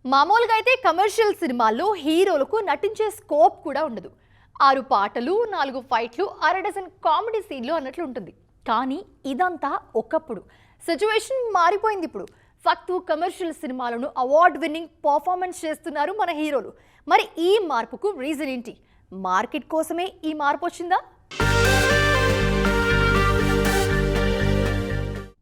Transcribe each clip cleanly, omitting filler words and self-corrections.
మామూలుగా అయితే కమర్షియల్ సినిమాల్లో హీరోలకు నటించే స్కోప్ కూడా ఉండదు. 6 పాటలు, 4 ఫైట్లు, అర డజన్ కామెడీ సీన్లు అన్నట్లు ఉంటుంది. కానీ ఇదంతా ఒకప్పుడు. సిచ్యువేషన్ మారిపోయింది ఇప్పుడు. ఫక్తు కమర్షియల్ సినిమాలను అవార్డ్ విన్నింగ్ పర్ఫార్మెన్స్ చేస్తున్నారు మన హీరోలు. మరి ఈ మార్పుకు రీజన్ ఏంటి? మార్కెట్ కోసమే ఈ మార్పు వచ్చిందా?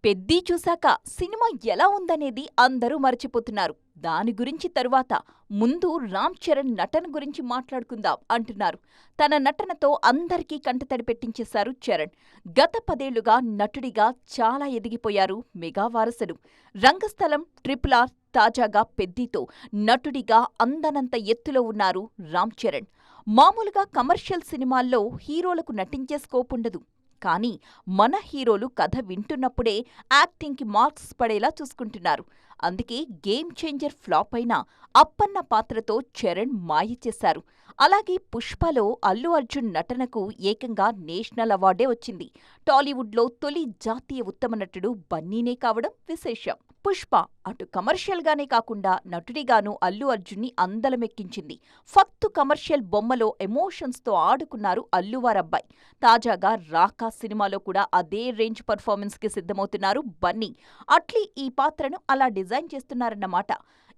పెద్ది చూశాక సినిమా ఎలా ఉందనేది అందరూ మర్చిపోతున్నారు. దాని గురించి తరువాత ముందు రామ్ చరణ్ నటన గురించి మాట్లాడుకుందాం అంటున్నారు. తన నటనతో అందరికీ కంటతడి పెట్టించేశారు చరణ్. గత 10 ఏళ్లుగా నటుడిగా చాలా ఎదిగిపోయారు మెగా వారసుడు. రంగస్థలం, RRR, తాజాగా పెద్దితో నటుడిగా అందనంత ఎత్తులో ఉన్నారు రామ్ చరణ్. మామూలుగా కమర్షియల్ సినిమాల్లో హీరోలకు నటించే స్కోప్ ఉండదు. కానీ మన హీరోలు కథ వింటున్నప్పుడే యాక్టింగ్కి మార్క్స్ పడేలా చూసుకుంటున్నారు. అందుకే గేమ్ చేంజర్ ఫ్లాప్ అయిన అప్పన్న పాత్రతో చరణ్ మాయ చేశారు. అలాగే పుష్పలో అల్లు అర్జున్ నటనకు ఏకంగా నేషనల్ అవార్డే వచ్చింది. టాలీవుడ్లో తొలి జాతీయ ఉత్తమ నటుడు బన్నీనే కావడం విశేషం. పుష్ప అటు కమర్షియల్గానే కాకుండా నటుడిగాను అల్లు అర్జున్ని అందలమెక్కించింది. ఫక్తు కమర్షియల్ బొమ్మలో ఎమోషన్స్తో ఆడుకున్నారు అల్లువారబ్బాయి. తాజాగా రాకా సినిమాలో కూడా అదే రేంజ్ పర్ఫార్మెన్స్కి సిద్ధమవుతున్నారు బన్నీ. అట్లీ ఈ పాత్రను అలా డిజైన్ చేస్తున్నారన్నమాట.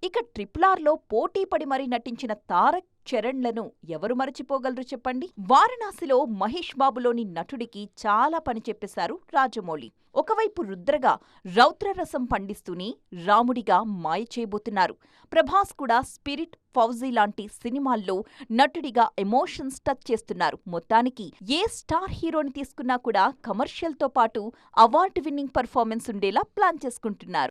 ఇక RRRలో పోటీపడి మరీ నటించిన తారక్, చరణ్లను ఎవరు మరచిపోగలరు చెప్పండి? వారణాసిలో మహేష్ బాబులోని నటుడికి చాలా పని చెప్పేశారు రాజమౌళి. ఒకవైపు రుద్రగా రౌద్రరసం పండిస్తూనే రాముడిగా మాయ చేయబోతున్నారు. ప్రభాస్ కూడా స్పిరిట్, ఫౌజీ లాంటి సినిమాల్లో నటుడిగా ఎమోషన్స్ టచ్ చేస్తున్నారు. మొత్తానికి ఏ స్టార్ హీరోని తీసుకున్నా కూడా కమర్షియల్తో పాటు అవార్డు విన్నింగ్ పర్ఫార్మెన్స్ ఉండేలా ప్లాన్ చేసుకుంటున్నారు.